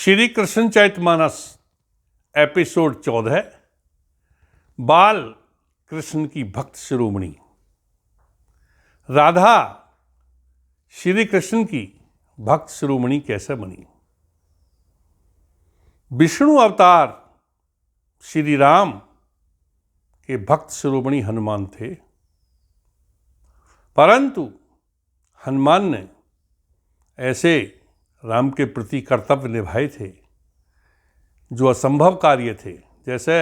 Shri Krishna चैतमानस episode 14 बाल कृष्ण की भक्त शिरोमणि। राधा श्री कृष्ण की भक्त शिरोमणि कैसे बनी? विष्णु अवतार श्री राम के भक्त शिरोमणि हनुमान थे, परंतु हनुमान ने ऐसे राम के प्रति कर्तव्य निभाए थे जो असंभव कार्य थे, जैसे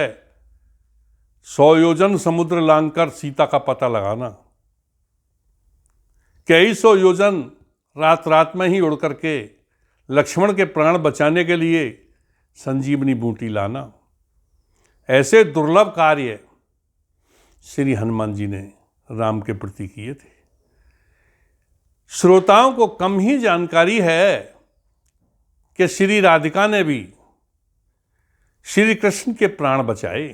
100 योजन समुद्र लांघकर सीता का पता लगाना, कई सौ योजन रात रात में ही उड़ करके लक्ष्मण के प्राण बचाने के लिए संजीवनी बूटी लाना। ऐसे दुर्लभ कार्य श्री हनुमान जी ने राम के प्रति किए थे। श्रोताओं को कम ही जानकारी है कि श्री राधिका ने भी श्री कृष्ण के प्राण बचाए,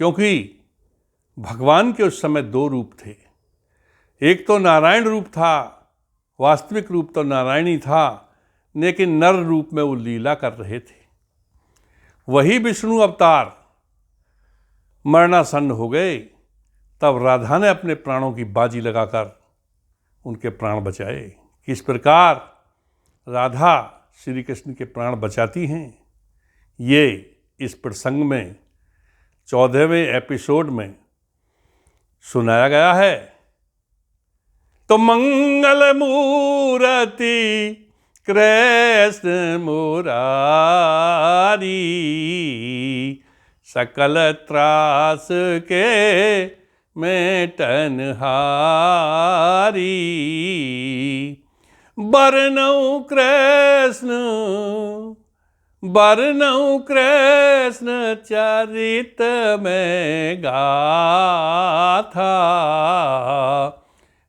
क्योंकि भगवान के उस समय 2 रूप थे। एक तो नारायण रूप था, वास्तविक रूप तो नारायण ही था, लेकिन नर रूप में वो लीला कर रहे थे। वही विष्णु अवतार मरणासन्न हो गए, तब राधा ने अपने प्राणों की बाजी लगाकर उनके प्राण बचाए। किस प्रकार राधा श्री कृष्ण के प्राण बचाती हैं, ये इस प्रसंग में 14वें एपिसोड में सुनाया गया है। तो मंगल मूर्ति कृष्ण मुरारी, सकल त्रास के मेटनहारी, बरनऊ कृष्ण चरित में गाथा,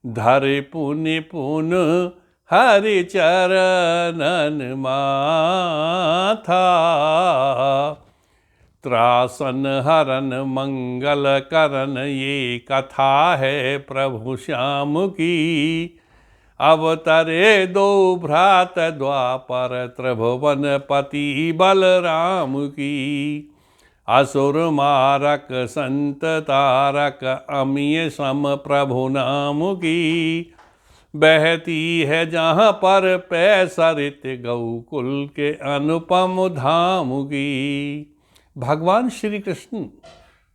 धरि पुनि पुन हरि चरणन माथा, त्रासन हरन मंगल करन ये कथा है प्रभु श्याम की। अवतरे 2 भ्रात द्वापर त्रिभुवन पति बलराम की, असुर मारक संत तारक अमीय सम प्रभु नाम की। बहती है जहाँ पर पैसरित गौकुल के अनुपम धाम की। भगवान श्री कृष्ण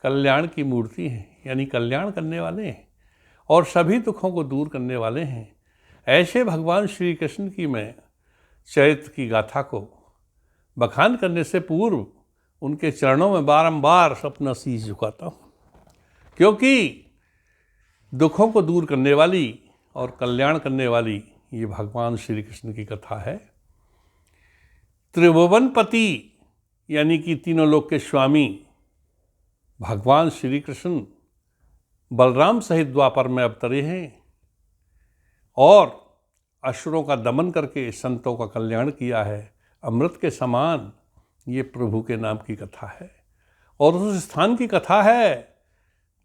कल्याण की मूर्ति हैं, यानी कल्याण करने वाले हैं और सभी दुखों को दूर करने वाले हैं। ऐसे भगवान श्री कृष्ण की मैं चरित्र की गाथा को बखान करने से पूर्व उनके चरणों में बारंबार अपना शीश झुकाता हूँ, क्योंकि दुखों को दूर करने वाली और कल्याण करने वाली ये भगवान श्री कृष्ण की कथा है। त्रिभुवनपति यानी कि तीनों लोक के स्वामी भगवान श्री कृष्ण बलराम सहित द्वापर में अवतरे हैं और असुरों का दमन करके संतों का कल्याण किया है। अमृत के समान ये प्रभु के नाम की कथा है और उस स्थान की कथा है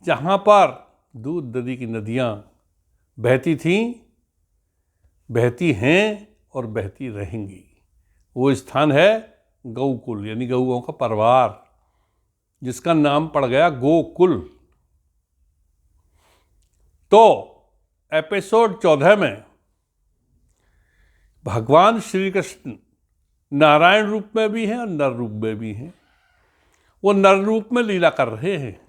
जहाँ पर दूध दधी की नदियाँ बहती थीं, बहती हैं और बहती रहेंगी। वो स्थान है गौकुल, यानी गौओं का परिवार, जिसका नाम पड़ गया गोकुल। तो एपिसोड 14 में भगवान श्री कृष्ण नारायण रूप में भी हैं और नर रूप में भी हैं। वो नर रूप में लीला कर रहे हैं,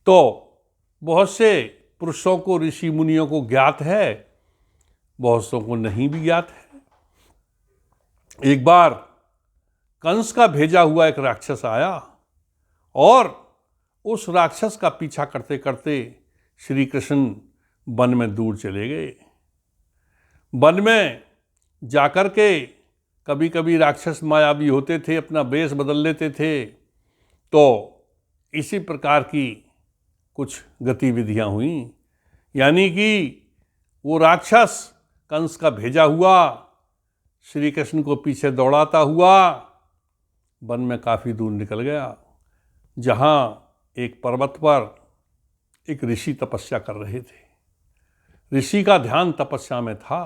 तो बहुत से पुरुषों को, ऋषि मुनियों को ज्ञात है, बहुत सौ को नहीं भी ज्ञात है। एक बार कंस का भेजा हुआ एक राक्षस आया और उस राक्षस का पीछा करते करते श्री कृष्ण वन में दूर चले गए। वन में जाकर के कभी कभी राक्षस मायावी होते थे, अपना वेश बदल लेते थे। तो इसी प्रकार की कुछ गतिविधियां हुई, यानी कि वो राक्षस कंस का भेजा हुआ श्री कृष्ण को पीछे दौड़ाता हुआ वन में काफ़ी दूर निकल गया, जहाँ एक पर्वत पर एक ऋषि तपस्या कर रहे थे। ऋषि का ध्यान तपस्या में था,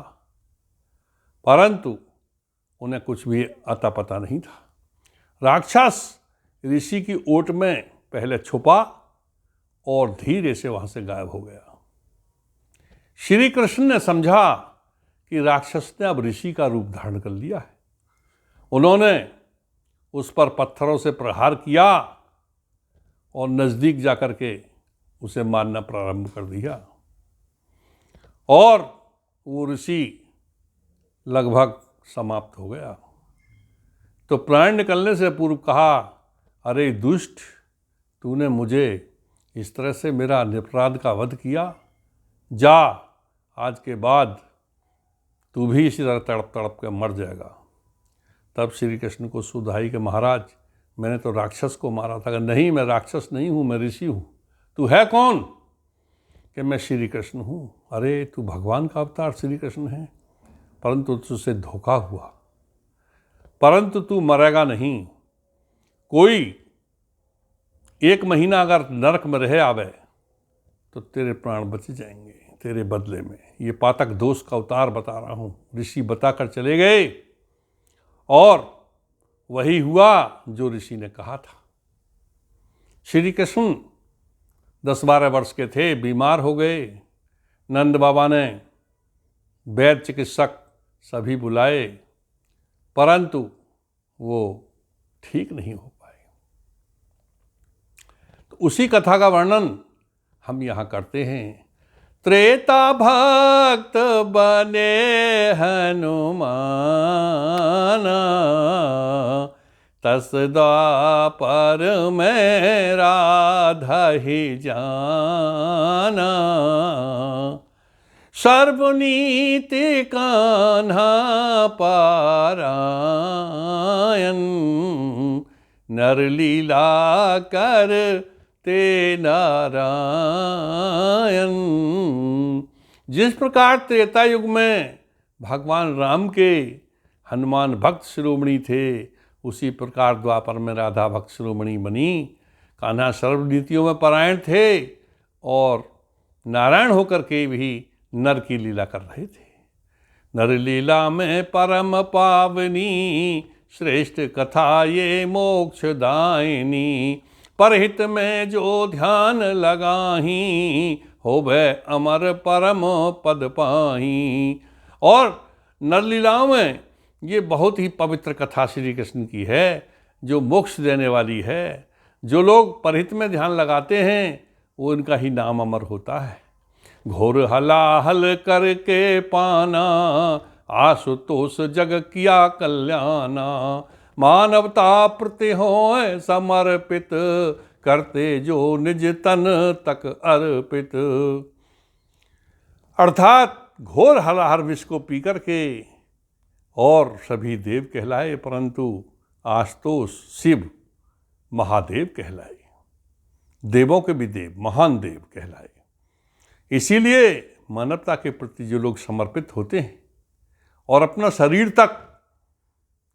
परंतु उन्हें कुछ भी अता पता नहीं था। राक्षस ऋषि की ओट में पहले छुपा और धीरे से वहां से गायब हो गया। श्री कृष्ण ने समझा कि राक्षस ने अब ऋषि का रूप धारण कर लिया है। उन्होंने उस पर पत्थरों से प्रहार किया और नजदीक जाकर के उसे मारना प्रारंभ कर दिया और वो ऋषि लगभग समाप्त हो गया। तो प्राण निकलने से पूर्व कहा, अरे दुष्ट, तूने मुझे इस तरह से मेरा निरपराध का वध किया। जा, आज के बाद तू भी इसी तरह तड़प तड़प के मर जाएगा। तब श्री कृष्ण को सुध आई कि महाराज, मैंने तो राक्षस को मारा था। नहीं, मैं राक्षस नहीं हूँ, मैं ऋषि हूँ। तू है कौन? कि मैं श्री कृष्ण हूँ। अरे तू भगवान का अवतार श्री कृष्ण है, परंतु तुझसे धोखा हुआ, परंतु तू मरेगा नहीं। कोई 1 महीना अगर नरक में रह आवे तो तेरे प्राण बच जाएंगे तेरे बदले में। ये पातक दोष का अवतार बता रहा हूँ। ऋषि बताकर चले गए और वही हुआ जो ऋषि ने कहा था। श्री कृष्ण 10-12 वर्ष के थे, बीमार हो गए। नंद बाबा ने वैद्य चिकित्सक सभी बुलाए, परंतु वो ठीक नहीं हो पाए। तो उसी कथा का वर्णन हम यहाँ करते हैं। त्रेता भक्त बने हनुमान, तस द्वापर में राधा ही जाना। सर्वनीति कान्हा पारायण, नरलीला करते नारायण। जिस प्रकार त्रेता युग में भगवान राम के हनुमान भक्त शिरोमणि थे, उसी प्रकार द्वापर में राधा भक्त शिरोमणि बनी। कान्हा सर्वनीतियों में परायण थे और नारायण होकर के भी नर की लीला कर रहे थे। नर लीला में परम पावनी, श्रेष्ठ कथा ये मोक्षदायिनी। परहित में जो ध्यान लगाही, होवे अमर परम पद पाही। और नर लीलाओं में ये बहुत ही पवित्र कथा श्री कृष्ण की है, जो मोक्ष देने वाली है। जो लोग परहित में ध्यान लगाते हैं, वो इनका ही नाम अमर होता है। घोर हलाहल करके पाना, आशुतोष जग किया कल्याणा। मानवता प्रति होए समर्पित, करते जो निज तन तक अर्पित। अर्थात घोर हलाहल विष को पी करके और सभी देव कहलाए, परंतु आशुतोष शिव महादेव कहलाए। देवों के भी देव, महान देव कहलाए। इसीलिए मानवता के प्रति जो लोग समर्पित होते हैं और अपना शरीर तक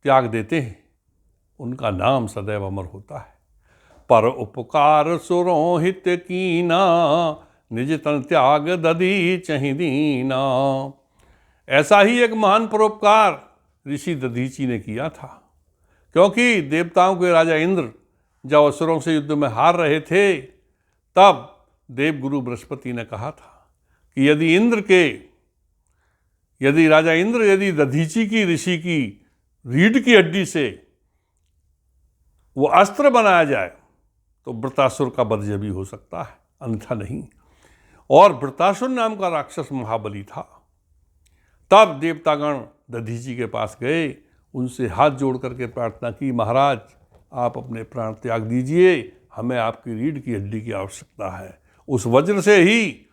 त्याग देते हैं, उनका नाम सदैव अमर होता है। पर उपकार सुरों हित कीना, निज तन त्याग दधी चहि दीना। ऐसा ही एक महान परोपकार ऋषि दधीची ने किया था, क्योंकि देवताओं के राजा इंद्र जब असुरों से युद्ध में हार रहे थे, तब देवगुरु बृहस्पति ने कहा था कि यदि राजा इंद्र यदि दधीची की ऋषि की रीढ़ की हड्डी से वो अस्त्र बनाया जाए तो वृत्रासुर का वध भी हो सकता है, अन्यथा नहीं। और वृत्रासुर नाम का राक्षस महाबली था। तब देवतागण दधीची के पास गए, उनसे हाथ जोड़ करके प्रार्थना की, महाराज आप अपने प्राण त्याग दीजिए, हमें आपकी रीढ़ की हड्डी की आवश्यकता है। उस वज्र से ही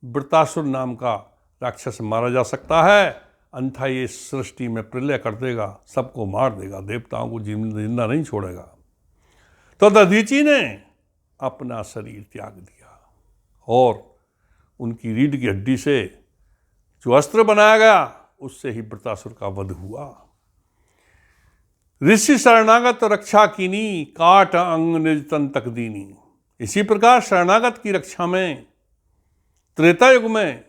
वृत्रासुर नाम का राक्षस मारा जा सकता है, अन्यथा ये सृष्टि में प्रलय कर देगा, सबको मार देगा, देवताओं को जिंदा नहीं छोड़ेगा। तो दधीची ने अपना शरीर त्याग दिया और उनकी रीढ़ की हड्डी से जो अस्त्र बनाया गया, उससे ही वृत्रासुर का वध हुआ। ऋषि शरणागत रक्षा कीनी, काट अंग निज तन तक दीनी। इसी प्रकार शरणागत की रक्षा में त्रेता युग में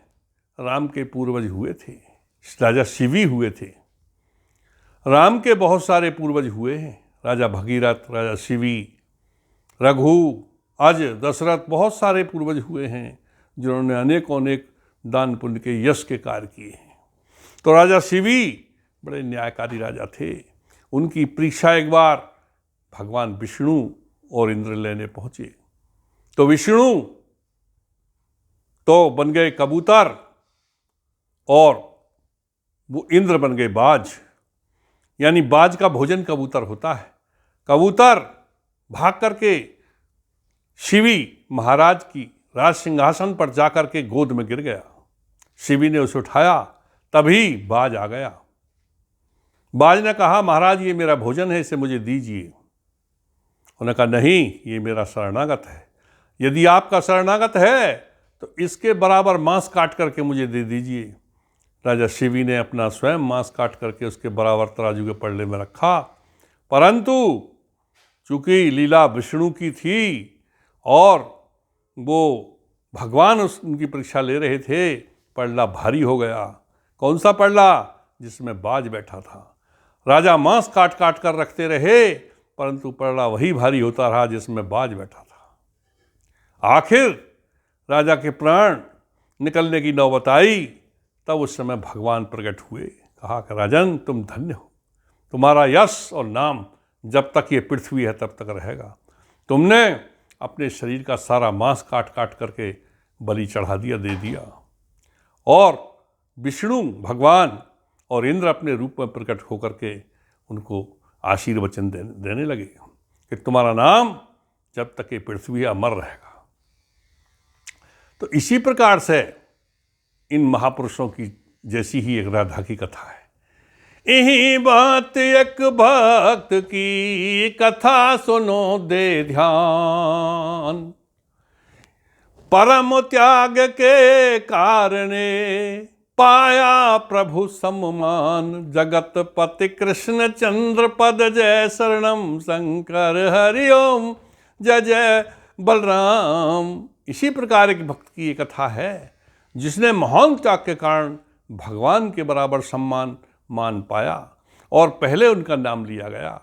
राम के पूर्वज हुए थे, राजा शिवी हुए थे। राम के बहुत सारे पूर्वज हुए हैं, राजा भगीरथ, राजा शिवी, रघु, अज, दशरथ, बहुत सारे पूर्वज हुए हैं जिन्होंने अनेकों अनेक दान पुण्य के यश के कार्य किए हैं। तो राजा शिवी बड़े न्यायकारी राजा थे। उनकी परीक्षा एक बार भगवान विष्णु और इंद्र लेने पहुंचे। तो विष्णु तो बन गए कबूतर और वो इंद्र बन गए बाज। यानी बाज का भोजन कबूतर होता है। कबूतर भाग करके शिवी महाराज की राज सिंहासन पर जाकर के गोद में गिर गया। शिवी ने उसे उठाया, तभी बाज आ गया। बाज ने कहा, महाराज ये मेरा भोजन है, इसे मुझे दीजिए। उन्होंने कहा, नहीं, ये मेरा शरणागत है। यदि आपका शरणागत है तो इसके बराबर मांस काट करके मुझे दे दीजिए। राजा शिवी ने अपना स्वयं मांस काट करके उसके बराबर तराजू के पल्ले में रखा, परंतु चूंकि लीला विष्णु की थी और वो भगवान उनकी परीक्षा ले रहे थे, पल्ला भारी हो गया। कौन सा पल्ला? जिसमें बाज बैठा था। राजा मांस काट काट कर रखते रहे, परंतु पल्ला वही भारी होता रहा जिसमें बाज बैठा था। आखिर राजा के प्राण निकलने की नौबत आई। तब उस समय भगवान प्रकट हुए। कहा कि राजन, तुम धन्य हो, तुम्हारा यश और नाम जब तक ये पृथ्वी है तब तक रहेगा। तुमने अपने शरीर का सारा मांस काट काट करके बलि चढ़ा दिया, दे दिया। और विष्णु भगवान और इंद्र अपने रूप में प्रकट होकर के उनको आशीर्वचन देने लगे कि तुम्हारा नाम जब तक ये पृथ्वी अमर रहेगा। तो इसी प्रकार से इन महापुरुषों की जैसी ही एक राधा की कथा है। यही बात एक भक्त की, कथा सुनो दे ध्यान। परम त्याग के कारणे पाया प्रभु सम्मान। जगत पति कृष्ण चंद्र पद जय शरणम शंकर हरिओम जय जय बलराम। इसी प्रकार एक भक्त की ये कथा है जिसने महान त्याग के कारण भगवान के बराबर सम्मान मान पाया और पहले उनका नाम लिया गया।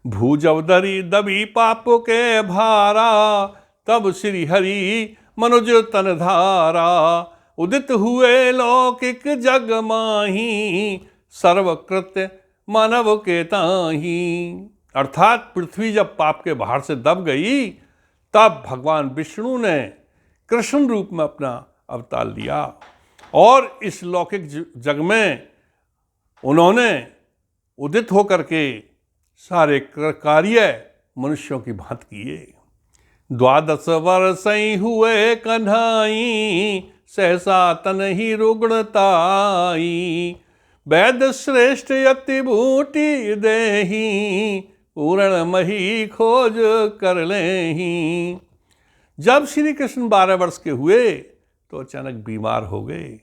भूजवदरी दबी पापों के भारा, तब श्री हरि मनुज तन धारा। उदित हुए लौकिक जग माही, सर्वकृत्य मानव के ताही। अर्थात पृथ्वी जब पाप के भार से दब गई, तब भगवान विष्णु ने कृष्ण रूप में अपना अवतार लिया और इस लौकिक जग में उन्होंने उदित होकर के सारे कार्य मनुष्यों की भांति किए। 12 वर्ष हुए कन्हाई, सहसा तन ही रुग्णताई। वैद श्रेष्ठ यति बूटी देही, पूर्ण मही खोज कर लेही। जब श्री कृष्ण 12 वर्ष के हुए तो अचानक बीमार हो गए।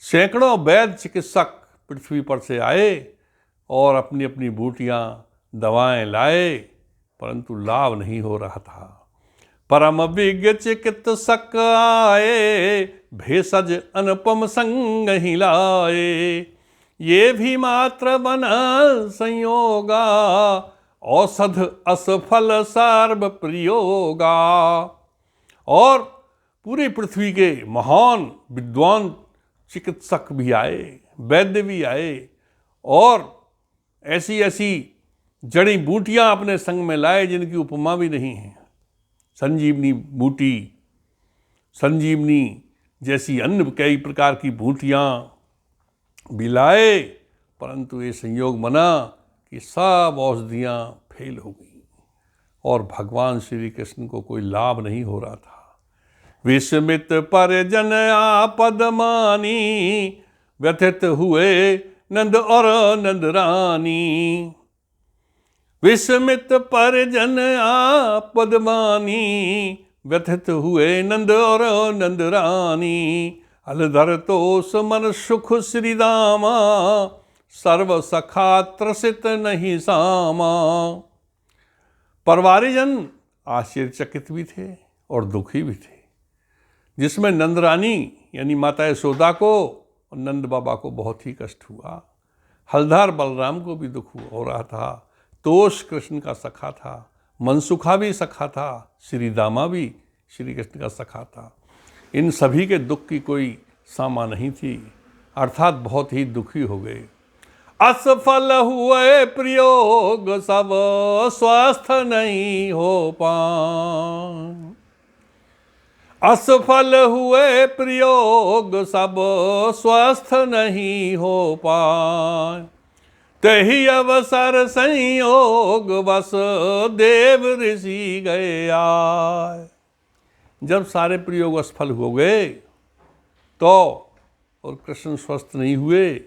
सैकड़ों वैद्य चिकित्सक पृथ्वी पर से आए और अपनी अपनी बूटियां दवाएं लाए, परंतु लाभ नहीं हो रहा था। परम विज्ञ चिकित्सक आए, भेषज अनुपम संग ही लाए। ये भी मात्र बना संयोगा, औषध असफल सर्व प्रयोगा। और पूरी पृथ्वी के महान विद्वान चिकित्सक भी आए, वैद्य भी आए और ऐसी ऐसी जड़ी बूटियां अपने संग में लाए जिनकी उपमा भी नहीं है। संजीवनी बूटी, संजीवनी जैसी अन्य कई प्रकार की बूटियां भी लाए, परंतु ये संयोग बना कि सब औषधियां फेल हो गई और भगवान श्री कृष्ण को कोई लाभ नहीं हो रहा था। विस्मित परिजन आपद मानी, व्यथित हुए नंद और नंद रानी। विस्मित परिजन आपद मानी, व्यथित हुए नंद और नंद रानी। अलधर तोष मन सुख श्री दामा, सर्व सखा त्रसित नहीं सामा। परवारीजन आश्चर्यचकित भी थे और दुखी भी थे, जिसमें नंद रानी यानी माता यशोदा को और नंद बाबा को बहुत ही कष्ट हुआ। हलधर बलराम को भी दुख हो रहा था, तोष कृष्ण का सखा था, मनसुखा भी सखा था, श्री दामा भी श्री कृष्ण का सखा था। इन सभी के दुख की कोई सामा नहीं थी, अर्थात बहुत ही दुखी हो गए। असफल हुए प्रयोग सब स्वस्थ नहीं हो पाए, असफल हुए प्रयोग सब स्वस्थ नहीं हो पाए, तही अवसर संयोग बस देव ऋषि गए आए। जब सारे प्रयोग असफल हो गए तो और कृष्ण स्वस्थ नहीं हुए,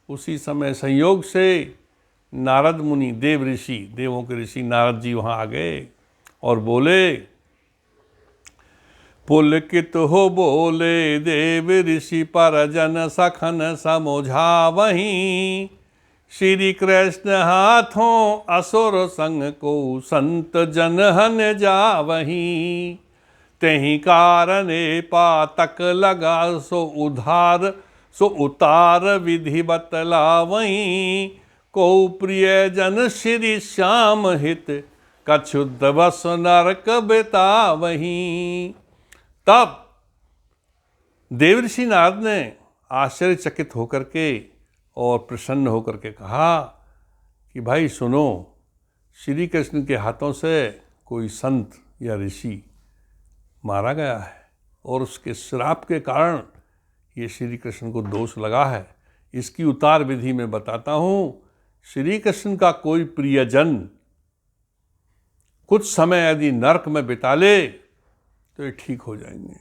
उसी समय संयोग से नारद मुनि, देव ऋषि, देवों के ऋषि नारद जी वहाँ आ गए और बोले, पुलकित हो बोले देव ऋषि पर जन सखन समझा वहीं, श्री कृष्ण हाथों असुर संग को संत जन हन जा वहीं, तेहि कारणे पातक लगा सो उतार विधि बतला वहीं, को प्रिय जन श्री श्याम हित कछुद्ध बस नरक बेता वहीं। तब देवर्षि नारद ने आश्चर्यचकित होकर के और प्रसन्न होकर के कहा कि भाई सुनो, श्री कृष्ण के हाथों से कोई संत या ऋषि मारा गया है और उसके श्राप के कारण ये श्री कृष्ण को दोष लगा है। इसकी उतार विधि में बताता हूँ। श्री कृष्ण का कोई प्रियजन कुछ समय यदि नरक में बिता ले तो ये ठीक हो जाएंगे।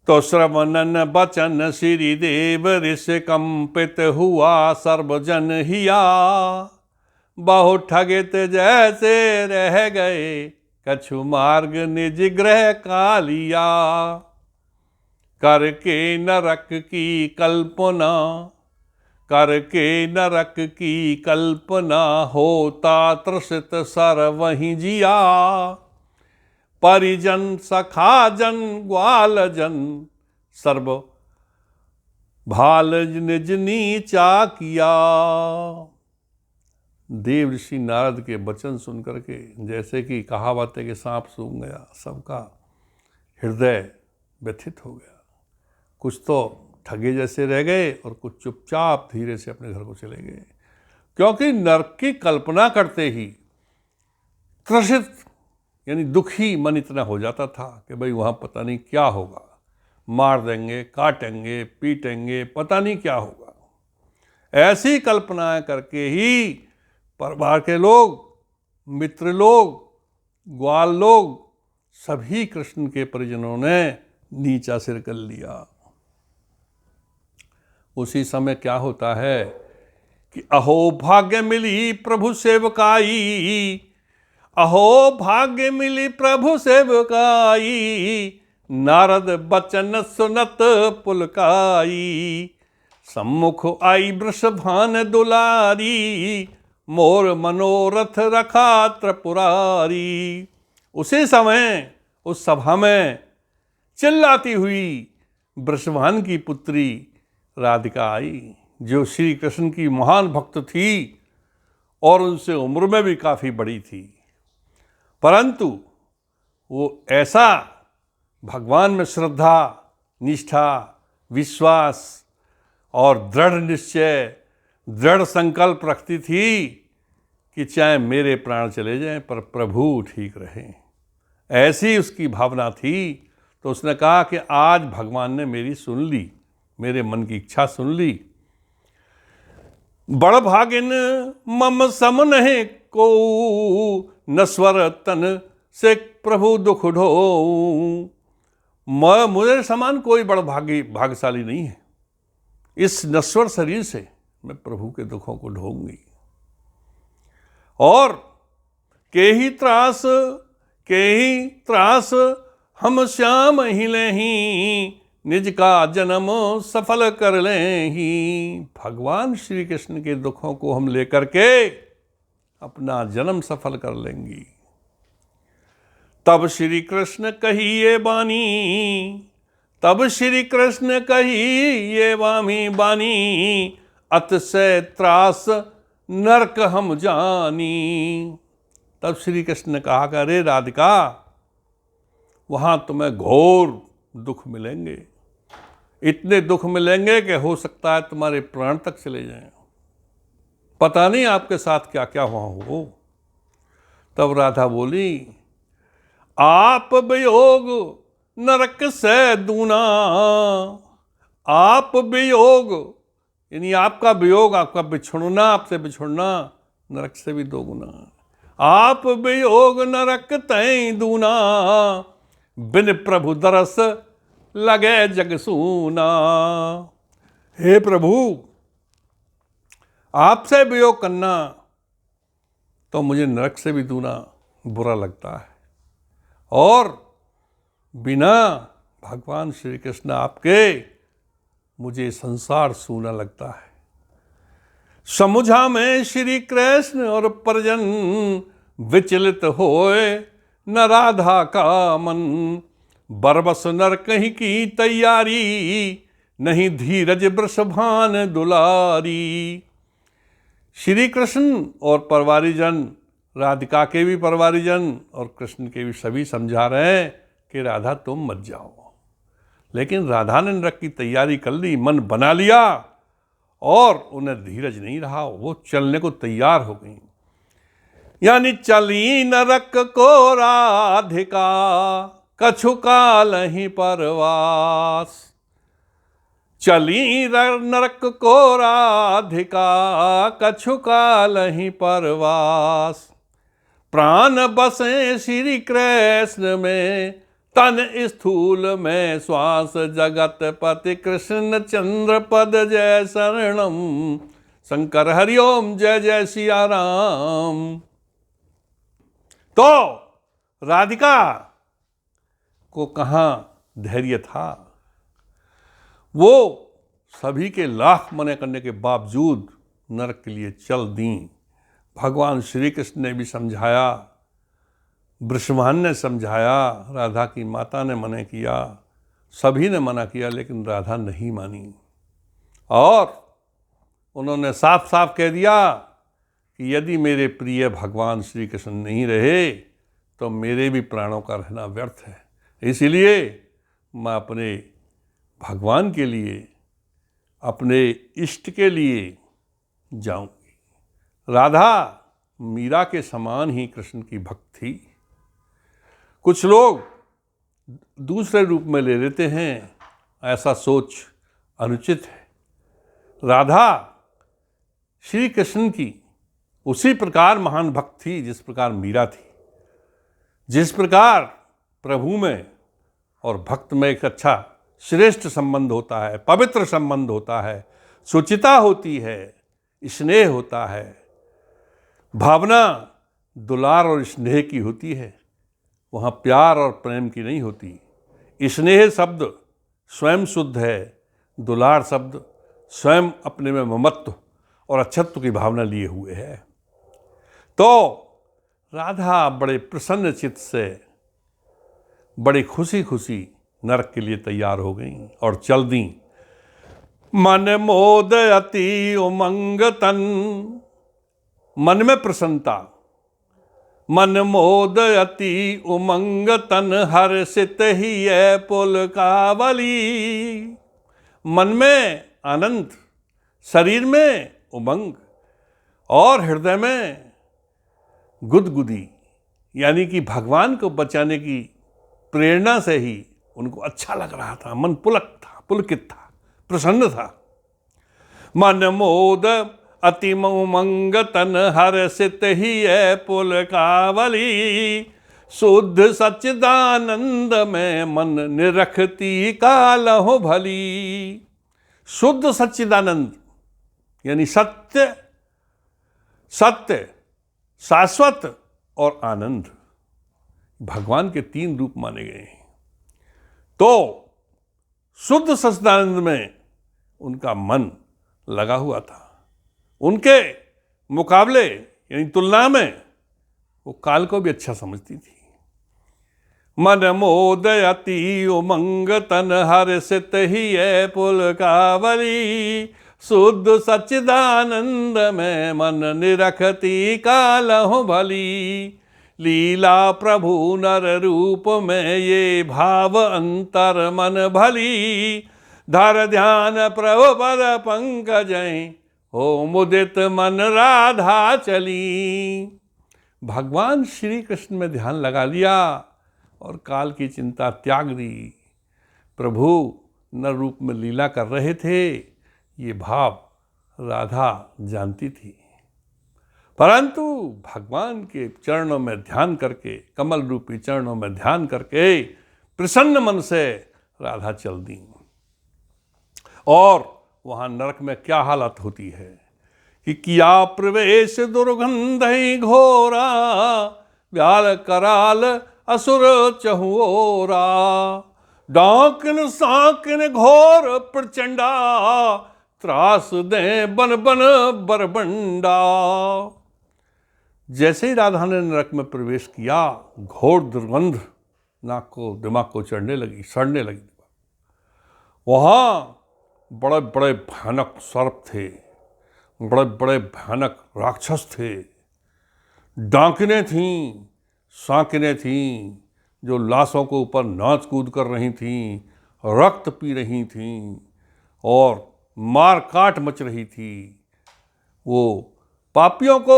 तो श्रवणन बचन श्री देव ऋषि कंपित हुआ सर्वजन हिया, बहु ठगित जैसे रह गए कछु मार्ग निज ग्रह कालिया, करके नरक की कल्पना, करके नरक की कल्पना होता त्रसित सर वहीं जिया, परिजन सखा जन ग्वाल जन सर्व भाल निज नीचा किया। देव ऋषि नारद के वचन सुन करके जैसे कि कहावत है कि सांप सूंघ गया, सबका हृदय व्यथित हो गया। कुछ तो ठगे जैसे रह गए और कुछ चुपचाप धीरे से अपने घर को चले गए, क्योंकि नरक की कल्पना करते ही त्रसित यानी दुखी मन इतना हो जाता था कि भाई वहाँ पता नहीं क्या होगा, मार देंगे, काटेंगे, पीटेंगे, पता नहीं क्या होगा। ऐसी कल्पनाएं करके ही परिवार के लोग, मित्र लोग, ग्वाल लोग, सभी कृष्ण के परिजनों ने नीचा सिर कर लिया। उसी समय क्या होता है कि अहो भाग्य मिली प्रभु सेवकाई, अहो भाग्य मिली प्रभु सेवकाई, नारद बचन सुनत पुलकाई, सम्मुख आई वृषभान दुलारी, मोर मनोरथ रखा त्रिपुरारी। उसी समय उस सभा में चिल्लाती हुई वृषभान की पुत्री राधिका आई, जो श्री कृष्ण की महान भक्त थी और उनसे उम्र में भी काफ़ी बड़ी थी, परंतु वो ऐसा भगवान में श्रद्धा, निष्ठा, विश्वास और दृढ़ निश्चय, दृढ़ संकल्प रखती थी कि चाहे मेरे प्राण चले जाएं पर प्रभु ठीक रहें। ऐसी उसकी भावना थी। तो उसने कहा कि आज भगवान ने मेरी सुन ली, मेरे मन की इच्छा सुन ली। बड़ भागिन मम सम नहीं को, नस्वर तन से प्रभु दुख ढो। मुझे समान कोई बड़ भाग्यशाली नहीं है, इस नश्वर शरीर से मैं प्रभु के दुखों को ढोऊंगी। और के ही त्रास हम श्याम ही लेहीं, निज का जन्म सफल कर लेहीं। भगवान श्री कृष्ण के दुखों को हम लेकर के अपना जन्म सफल कर लेंगी। तब श्री कृष्ण कही ये बानी, तब श्री कृष्ण कही ये वामी बानी, अतिशय त्रास नरक हम जानी। तब श्री कृष्ण ने कहा कि अरे राधिका, वहां तुम्हें घोर दुख मिलेंगे, इतने दुख मिलेंगे कि हो सकता है तुम्हारे प्राण तक चले जाएं, पता नहीं आपके साथ क्या क्या वहां हो। तब राधा बोली, आप वियोग नरक से दूना, आप वियोग यानी आपका वियोग, आपका बिछुड़ना, आपसे बिछुड़ना नरक से भी दो गुना। आप वियोग नरक तैं दूना, बिन प्रभु दरस लगे जग सूना। हे प्रभु, आपसे वियोग करना तो मुझे नरक से भी दूना बुरा लगता है, और बिना भगवान श्री कृष्ण आपके मुझे संसार सूना लगता है। समुझा में श्री कृष्ण और परिजन, विचलित होए न राधा का मन। बरबस नरक ही की तैयारी, नहीं धीरज वृषभान दुलारी। श्री कृष्ण और परवारीजन, राधिका के भी परवारीजन और कृष्ण के भी सभी समझा रहे हैं कि राधा तुम मत जाओ। लेकिन राधा ने नरक की तैयारी कर ली, मन बना लिया, और उन्हें धीरज नहीं रहा, वो चलने को तैयार हो गई। यानी चली नरक को राधिका, कछु काल ही परवास। चली नरक को राधिका, कछु काल ही परवास। प्राण बसे श्री कृष्ण में, तन स्थूल में श्वास। जगत पति कृष्ण चंद्र पद जय शरणम। शंकर हरिओम जय जय सिया राम। तो राधिका को कहाँ धैर्य था? वो सभी के लाख मना करने के बावजूद नरक के लिए चल दी। भगवान श्री कृष्ण ने भी समझाया, वृषभान ने समझाया, राधा की माता ने मना किया, सभी ने मना किया, लेकिन राधा नहीं मानी। और उन्होंने साफ साफ कह दिया कि यदि मेरे प्रिय भगवान श्री कृष्ण नहीं रहे तो मेरे भी प्राणों का रहना व्यर्थ है। इसलिए मैं अपने भगवान के लिए, अपने इष्ट के लिए जाऊंगी। राधा मीरा के समान ही कृष्ण की भक्त थी। कुछ लोग दूसरे रूप में ले लेते हैं, ऐसा सोच अनुचित है। राधा श्री कृष्ण की उसी प्रकार महान भक्त थी जिस प्रकार मीरा थी। जिस प्रकार प्रभु में और भक्त में एक अच्छा श्रेष्ठ संबंध होता है, पवित्र संबंध होता है, सुचिता होती है, स्नेह होता है, भावना दुलार और स्नेह की होती है, वहाँ प्यार और प्रेम की नहीं होती। स्नेह शब्द स्वयं शुद्ध है, दुलार शब्द स्वयं अपने में ममत्व और अच्छत्व की भावना लिए हुए है। तो राधा बड़े प्रसन्न चित्त से, बड़ी खुशी खुशी नरक के लिए तैयार हो गई और चल दी। मन मोद अति उमंग तन, मन में प्रसन्नता, मन मोद अति उमंग तन। हर्षित ही है पुलकावली। मन में आनंद, शरीर में उमंग और हृदय में गुदगुदी, यानी कि भगवान को बचाने की प्रेरणा से ही उनको अच्छा लग रहा था। मन पुलक था, पुलकित था, प्रसन्न था। मन मोद अति उमंग तन, हर्षित ही है पुलकावली। शुद्ध सच्चिदानंद में मन निरखती कालहु भली। शुद्ध सच्चिदानंद यानी सत्य, सत्य, शाश्वत और आनंद, भगवान के तीन रूप माने गए हैं। तो शुद्ध सच्चिदानंद में उनका मन लगा हुआ था। उनके मुकाबले यानी तुलना में वो काल को भी अच्छा समझती थी। मन मोद अति उमंग तन, हर्षित ही है पुलकावली। शुद्ध सच्चिदानंद में मन निरखती कालहु भली। लीला प्रभु नर रूप में ये भाव अंतर मन भली। धर ध्यान प्रभु पद पंकजय हो मुदित मन राधा चली। भगवान श्री कृष्ण में ध्यान लगा लिया और काल की चिंता त्याग दी। प्रभु नर रूप में लीला कर रहे थे, ये भाव राधा जानती थी, परंतु भगवान के चरणों में ध्यान करके, कमल रूपी चरणों में ध्यान करके प्रसन्न मन से राधा चल दी। और वहां नरक में क्या हालत होती है कि किया प्रवेश दुर्गंध घोरा, व्याल कराल असुर चहुओरा। डाकिन साकिन घोर प्रचंडा, त्रास दे बन बन बरबंडा। जैसे ही राधा ने नरक में प्रवेश किया, घोर दुर्गंध नाक को, दिमाग को चढ़ने लगी, सड़ने लगी। वहाँ बड़े बड़े भयानक सर्प थे, बड़े बड़े भयानक राक्षस थे। डाकिनें थीं, साकिनें थीं, जो लाशों को ऊपर नाच कूद कर रही थीं, रक्त पी रही थीं और मार काट मच रही थी। वो पापियों को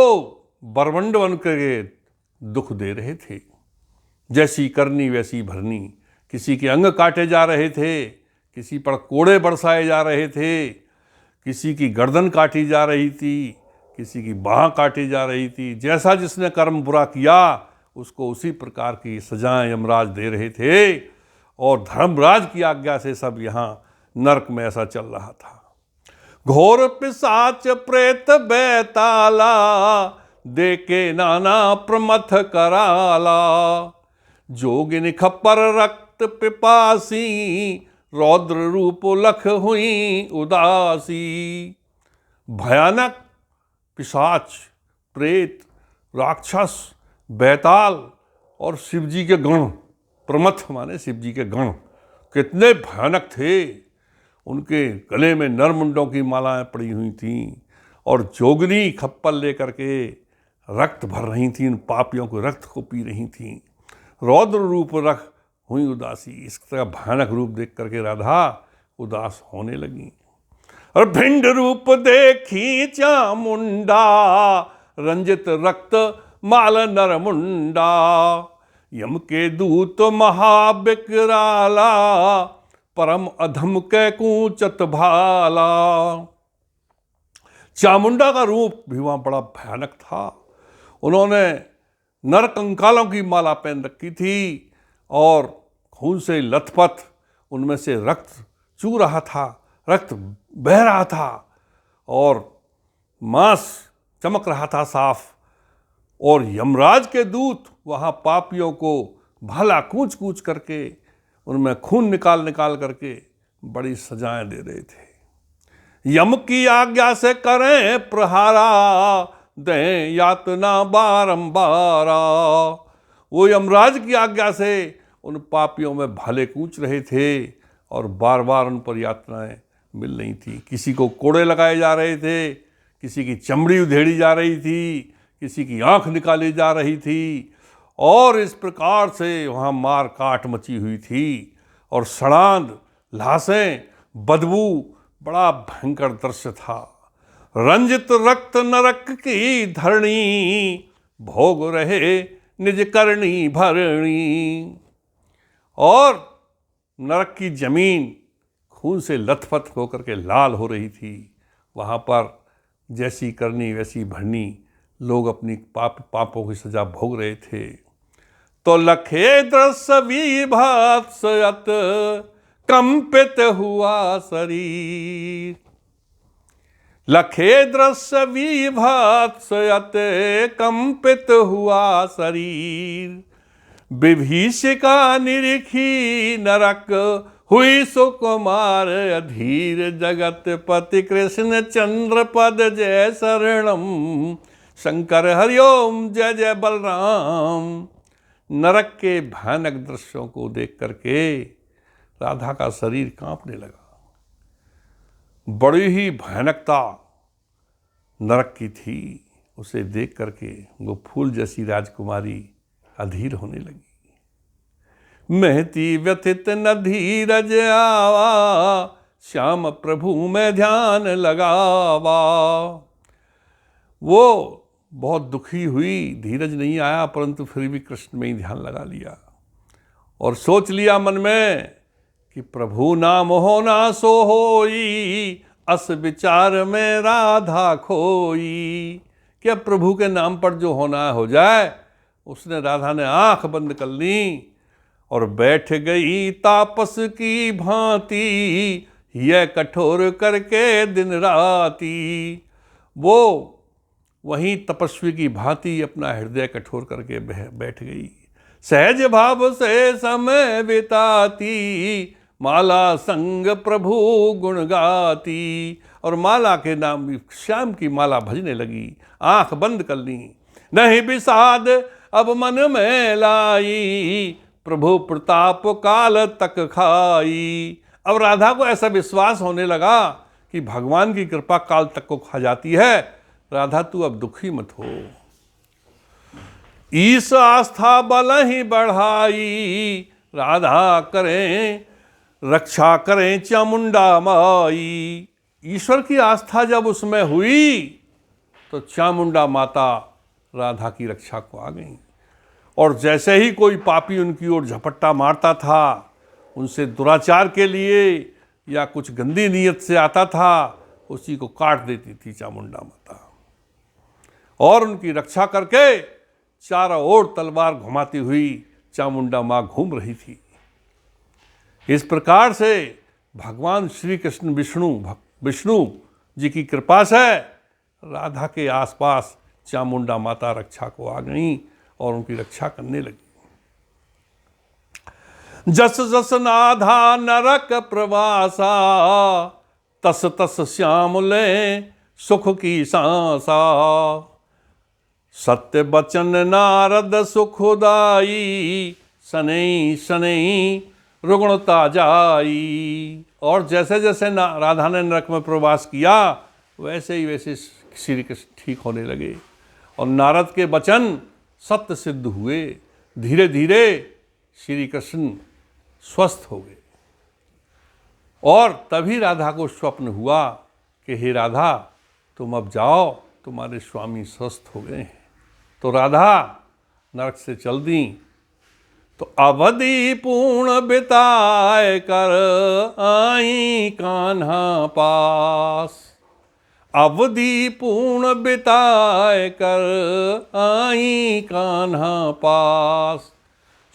बरबंड बन करके दुख दे रहे थे। जैसी करनी वैसी भरनी। किसी के अंग काटे जा रहे थे, किसी पर कोड़े बरसाए जा रहे थे, किसी की गर्दन काटी जा रही थी, किसी की बाँह काटी जा रही थी। जैसा जिसने कर्म बुरा किया उसको उसी प्रकार की सजाएं यमराज दे रहे थे। और धर्मराज की आज्ञा से सब यहाँ नरक में ऐसा चल रहा था। घोर पिशाच प्रेत बैताला, देके नाना प्रमथ कराला। जोगिन खप्पर रक्त पिपासी, रौद्र रूप लख हुई उदासी। भयानक पिशाच, प्रेत, राक्षस, बैताल और शिवजी के गण, प्रमथ माने शिवजी के गण, कितने भयानक थे। उनके गले में नरमुंडों की मालाएं पड़ी हुई थीं और जोगनी खप्पल लेकर के रक्त भर रही थीं, उन पापियों को रक्त को पी रही थीं। रौद्र रूप रख हुई उदासी। इस तरह भयानक रूप देख करके राधा उदास होने लगी। और भिंड रूप देखी चामुंडा, रंजित रक्त माल नरमुंडा। यम के दूत महाविकराला, परम अधम के कूचत भाला। चामुंडा का रूप भी वहाँ बड़ा भयानक था। उन्होंने नर कंकालों की माला पहन रखी थी और खून से लथपथ उनमें से रक्त चू रहा था, रक्त बह रहा था और मांस चमक रहा था साफ। और यमराज के दूत वहाँ पापियों को भला कूच कूच करके उनमें खून निकाल निकाल करके बड़ी सजाएं दे रहे थे। यम की आज्ञा से करें प्रहारा, दें यातना बारंबारा। वो यमराज की आज्ञा से उन पापियों में भले कूच रहे थे और बार बार उन पर यातनाएं मिल रही थी। किसी को कोड़े लगाए जा रहे थे, किसी की चमड़ी उधेड़ी जा रही थी, किसी की आंख निकाली जा रही थी। और इस प्रकार से वहाँ मार काट मची हुई थी और सड़ांध, लाशें, बदबू, बड़ा भयंकर दृश्य था। रंजित रक्त नरक की धरणी, भोग रहे निज करनी भरणी। और नरक की जमीन खून से लथपथ होकर के लाल हो रही थी। वहाँ पर जैसी करनी वैसी भरनी, लोग अपनी पापों की सजा भोग रहे थे। तो लखे दृश्य विभत्सयत, कंपित हुआ शरीर। लखे दृश्य विभत्सयत, कंपित हुआ शरीर। विभीषिका निरीखी नरक, हुई सुकुमार अधीर। जगत पति कृष्ण चंद्र पद जय शरणम, शंकर हरिओम जय जय बलराम। नरक के भयानक दृश्यों को देख करके राधा का शरीर कांपने लगा। बड़ी ही भयानकता नरक की थी। उसे देख करके वो फूल जैसी राजकुमारी अधीर होने लगी। महती व्यथित न धीरज आवा, श्याम प्रभु में ध्यान लगावा। वो बहुत दुखी हुई, धीरज नहीं आया, परंतु फिर भी कृष्ण में ही ध्यान लगा लिया और सोच लिया मन में कि प्रभु नाम होना सो होई, अस विचार में राधा खोई। कि अब प्रभु के नाम पर जो होना हो जाए। उसने, राधा ने आंख बंद कर ली और बैठ गई तापस की भांति, यह कठोर करके दिन राती। वो वहीं तपस्वी की भांति अपना हृदय कठोर करके बैठ गई। सहज भाव से समय बिताती, माला संग प्रभु गुण गाती। और माला के नाम श्याम की माला भजने लगी। आंख बंद कर ली। नहीं विषाद अब मन में लाई, प्रभु प्रताप काल तक खाई। अब राधा को ऐसा विश्वास होने लगा कि भगवान की कृपा काल तक को खा जाती है। राधा तू अब दुखी मत हो। ईश आस्था बल ही बढ़ाई, राधा करें रक्षा करें चामुंडा माई। ईश्वर की आस्था जब उसमें हुई तो चामुंडा माता राधा की रक्षा को आ गई। और जैसे ही कोई पापी उनकी ओर झपट्टा मारता था, उनसे दुराचार के लिए या कुछ गंदी नीयत से आता था, उसी को काट देती थी चामुंडा माता। और उनकी रक्षा करके चारों ओर तलवार घुमाती हुई चामुंडा माँ घूम रही थी। इस प्रकार से भगवान श्री कृष्ण विष्णु जी की कृपा से राधा के आसपास चामुंडा माता रक्षा को आ गई और उनकी रक्षा करने लगी। जस जस नाधा नरक प्रवासा, तस तस श्याम ले सुख की सांसा। सत्य बचन नारद सुखदाई, सनई सनई रुग्णता जाई। और जैसे जैसे राधा ने नरक में प्रवास किया, वैसे ही वैसे श्री कृष्ण ठीक होने लगे और नारद के वचन सत्य सिद्ध हुए। धीरे धीरे श्री कृष्ण स्वस्थ हो गए। और तभी राधा को स्वप्न हुआ कि हे राधा, तुम अब जाओ, तुम्हारे स्वामी स्वस्थ हो गए हैं। तो राधा नरक से चल दी। तो अवधि पूर्ण बिताए कर आई कान्हा पास, अवधि पूर्ण बिताए कर आई कान्हा पास।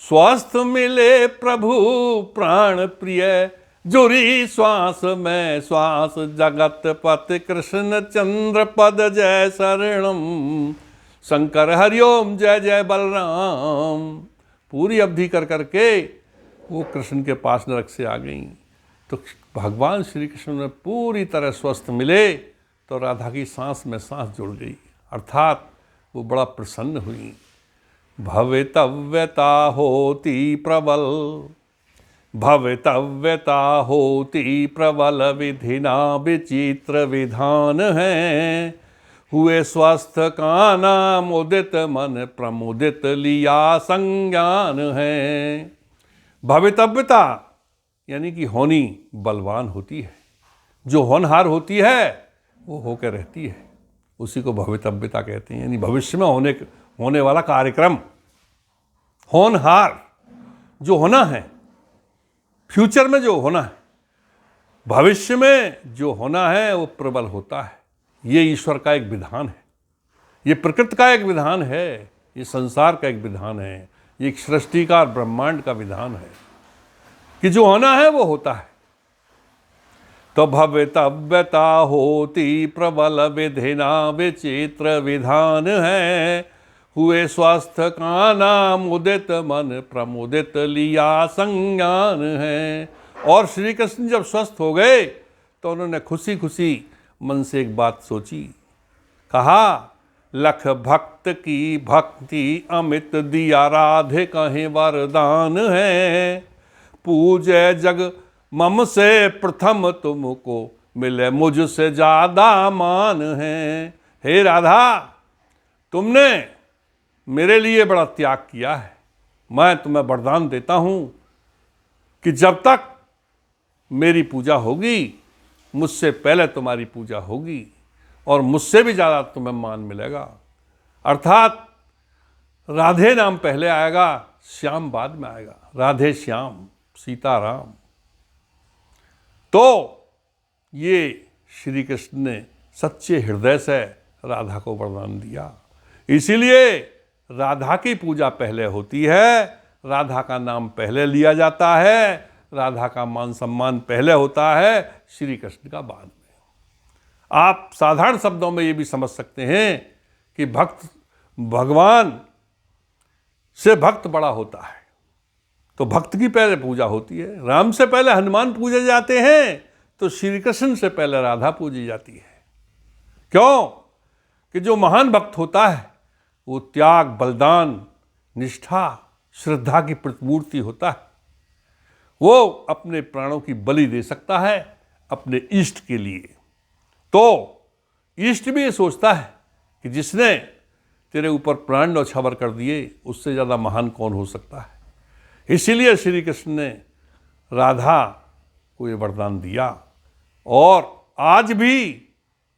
स्वस्थ मिले प्रभु प्राण प्रिय, जुरी श्वास में श्वास। जगत पति कृष्ण चंद्र पद जय शरणम, शंकर हरिओम जय जय बलराम। पूरी अवधि कर करके वो कृष्ण के पास नरक से आ गई। तो भगवान श्री कृष्ण ने पूरी तरह स्वस्थ मिले तो राधा की सांस में सांस जुड़ गई, अर्थात वो बड़ा प्रसन्न हुई। भवितव्यता होती प्रबल, भवितव्यता होती प्रबल, विधिना विचित्र विधान है। हुए स्वस्थ का नाम उदित, मन प्रमुदित लिया संज्ञान है। भवितव्यता यानी कि होनी बलवान होती है, जो होनहार होती है वो होकर रहती है, उसी को भवितव्यता कहते हैं। यानी भविष्य में होने वाला कार्यक्रम। होनहार जो होना है, फ्यूचर में जो होना है, भविष्य में जो होना है वो प्रबल होता है। ये ईश्वर का एक विधान है, ये प्रकृति का एक विधान है, ये संसार का एक विधान है, ये एक सृष्टि का ब्रह्मांड का विधान है कि जो होना है वो होता है। तो भवितव्यता होती प्रबल, विधिना विचित्र विधान है। हुए स्वस्थ का नाम उदित, मन प्रमुदित लिया संज्ञान है। और श्री कृष्ण जब स्वस्थ हो गए तो उन्होंने खुशी खुशी मन से एक बात सोची। कहा, लख भक्त की भक्ति अमित, दिया राधे कहीं वरदान है। पूजे जग मम से प्रथम, तुमको मिले मुझसे ज्यादा मान है। हे राधा, तुमने मेरे लिए बड़ा त्याग किया है। मैं तुम्हें वरदान देता हूं कि जब तक मेरी पूजा होगी, मुझसे पहले तुम्हारी पूजा होगी और मुझसे भी ज़्यादा तुम्हें मान मिलेगा। अर्थात राधे नाम पहले आएगा, श्याम बाद में आएगा। राधे श्याम सीताराम। तो ये श्री कृष्ण ने सच्चे हृदय से राधा को वरदान दिया। इसीलिए राधा की पूजा पहले होती है, राधा का नाम पहले लिया जाता है, राधा का मान सम्मान पहले होता है, श्री कृष्ण का बाद में। आप साधारण शब्दों में ये भी समझ सकते हैं कि भक्त भगवान से भक्त बड़ा होता है, तो भक्त की पहले पूजा होती है। राम से पहले हनुमान पूजे जाते हैं, तो श्री कृष्ण से पहले राधा पूजी जाती है। क्यों? कि जो महान भक्त होता है वो त्याग, बलिदान, निष्ठा, श्रद्धा की प्रतिमूर्ति होता है। वो अपने प्राणों की बलि दे सकता है अपने इष्ट के लिए। तो इष्ट भी ये सोचता है कि जिसने तेरे ऊपर प्राण न्यौछावर कर दिए, उससे ज़्यादा महान कौन हो सकता है। इसीलिए श्री कृष्ण ने राधा को ये वरदान दिया। और आज भी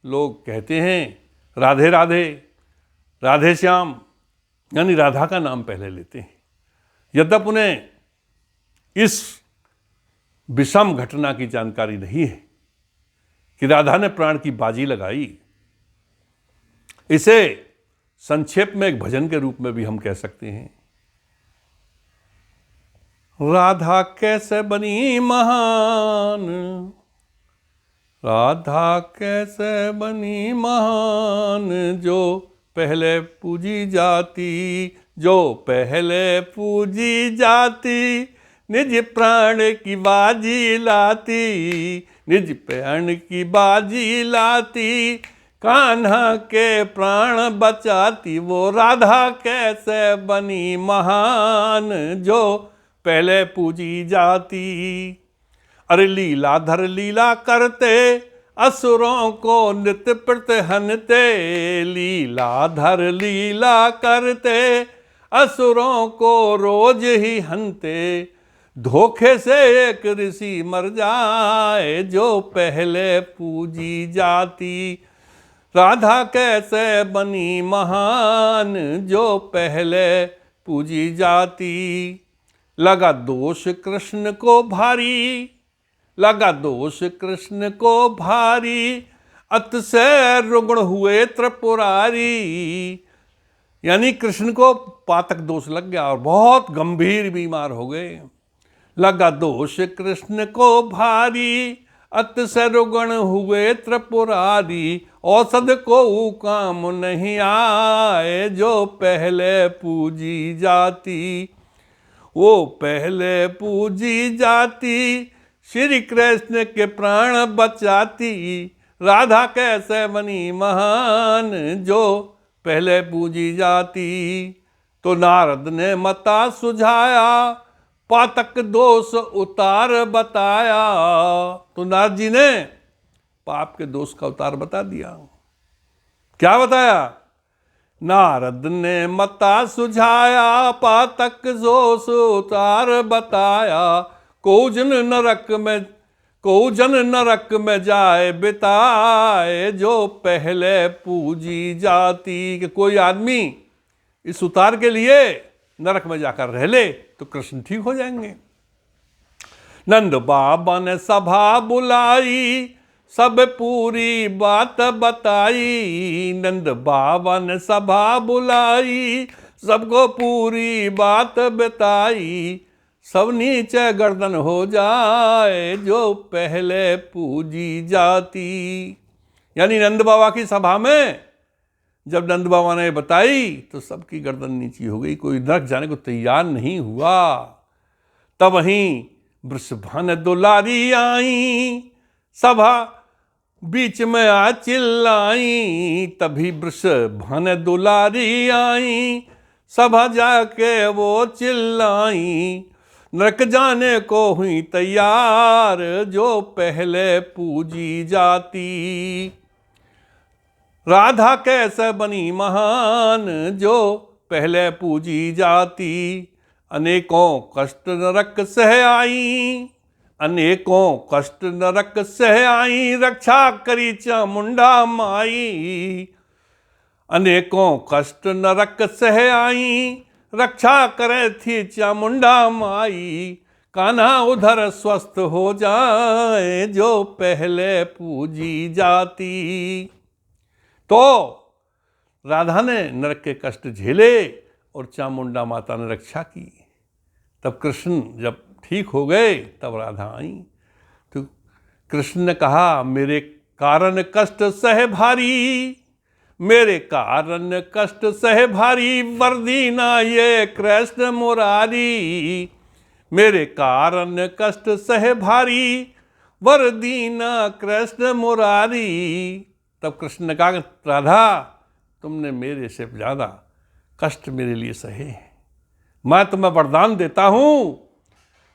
लोग कहते हैं राधे राधे, राधे श्याम, यानी राधा का नाम पहले लेते हैं। यद्यपि उन्हें इस विषम घटना की जानकारी नहीं है कि राधा ने प्राण की बाजी लगाई। इसे संक्षेप में एक भजन के रूप में भी हम कह सकते हैं। राधा कैसे बनी महान, राधा कैसे बनी महान, जो पहले पूजी जाती, जो पहले पूजी जाती, निज प्राण की बाजी लाती, निज प्राण की बाजी लाती, कान्हा के प्राण बचाती। वो राधा कैसे बनी महान, जो पहले पूजी जाती। अरे लीलाधर लीला करते, असुरों को नृत्य प्रतहनते। लीलाधर लीला करते, असुरों को रोज ही हनते। धोखे से एक ऋषि मर जाए, जो पहले पूजी जाती। राधा कैसे बनी महान, जो पहले पूजी जाती। लगा दोष कृष्ण को भारी, लगा दोष कृष्ण को भारी, अतिशय रुग्ण हुए त्रिपुरारी। यानी कृष्ण को पातक दोष लग गया और बहुत गंभीर बीमार हो गए। लगा दोष कृष्ण को भारी, अतिशय रुग्ण हुए त्रिपुरारी। औषध को काम नहीं आए, जो पहले पूजी जाती। वो पहले पूजी जाती, श्री कृष्ण के प्राण बचाती। राधा कैसे बनी महान, जो पहले पूजी जाती। तो नारद ने मता सुझाया, पातक दोष उतार बताया। तो नारद जी ने पाप के दोष का उतार बता दिया। क्या बताया? नारद ने मता सुझाया, पातक दोष उतार बताया। को जन नरक में जाए बिताए, जो पहले पूजी जाती। कि कोई आदमी इस उतार के लिए नरक में जाकर रह ले तो कृष्ण ठीक हो जाएंगे। नंद बाबा ने सभा बुलाई, सब पूरी बात बताई। नंद बाबा ने सभा बुलाई, सबको पूरी बात बताई। सब नीचे गर्दन हो जाए, जो पहले पूजी जाती। यानी नंद बाबा की सभा में जब नंद बाबा ने बताई तो सबकी गर्दन नीची हो गई, कोई नरक जाने को तैयार नहीं हुआ। तब वहीं वृषभान दुलारी आई, सभा बीच में आ चिल्लाई। तभी वृषभान दुलारी आई, सभा जाके वो चिल्लाई। नरक जाने को हुई तैयार, जो पहले पूजी जाती। राधा कैसे बनी महान, जो पहले पूजी जाती। अनेकों कष्ट नरक सह आई, अनेकों कष्ट नरक सह आई, रक्षा करी चामुंडा माई। अनेकों कष्ट नरक सह आई, रक्षा करे थी चामुंडा माई। कान्हा उधर स्वस्थ हो जाए, जो पहले पूजी जाती। तो राधा ने नरक के कष्ट झेले और चामुंडा माता ने रक्षा की। तब कृष्ण जब ठीक हो गए तब राधा आई। तो कृष्ण ने कहा, मेरे कारण कष्ट सह भारी, मेरे कारण कष्ट सह भारी, वर्दीना ये कृष्ण मुरारी। मेरे कारण कष्ट सह भारी, वर्दीना कृष्ण मुरारी। तब कृष्ण ने कहा, राधा तुमने मेरे से ज़्यादा कष्ट मेरे लिए सहे। मैं तुम्हें वरदान देता हूं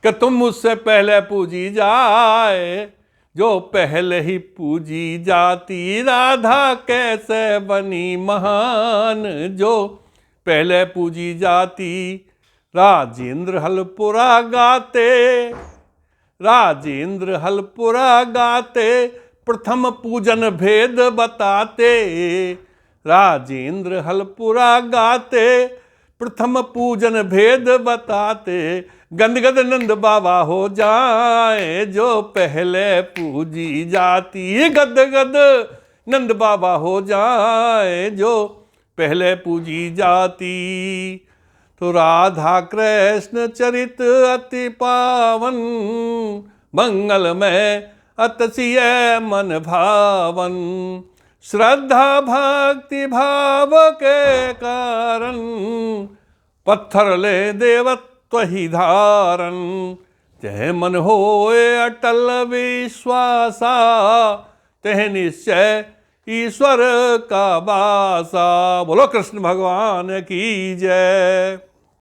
कि तुम मुझसे पहले पूजी जाए, जो पहले ही पूजी जाती। राधा कैसे बनी महान, जो पहले पूजी जाती। राजेंद्र हलपुरा गाते, राजेंद्र हलपुरा गाते, प्रथम पूजन भेद बताते। राजेंद्र हलपुरा गाते, प्रथम पूजन भेद बताते। गदगद नंद बाबा हो जाए, जो पहले पूजी जाती। गदगद नंद बाबा हो जाए, जो पहले पूजी जाती। तो राधा कृष्ण चरित अति पावन, मंगलमय अतसिय मन भावन। श्रद्धा भक्ति भाव के कारण, पत्थर ले देवत्व ही धारण। तह मन होए अटल विश्वासा, तह निश्चय ईश्वर का वासा। बोलो कृष्ण भगवान की जय।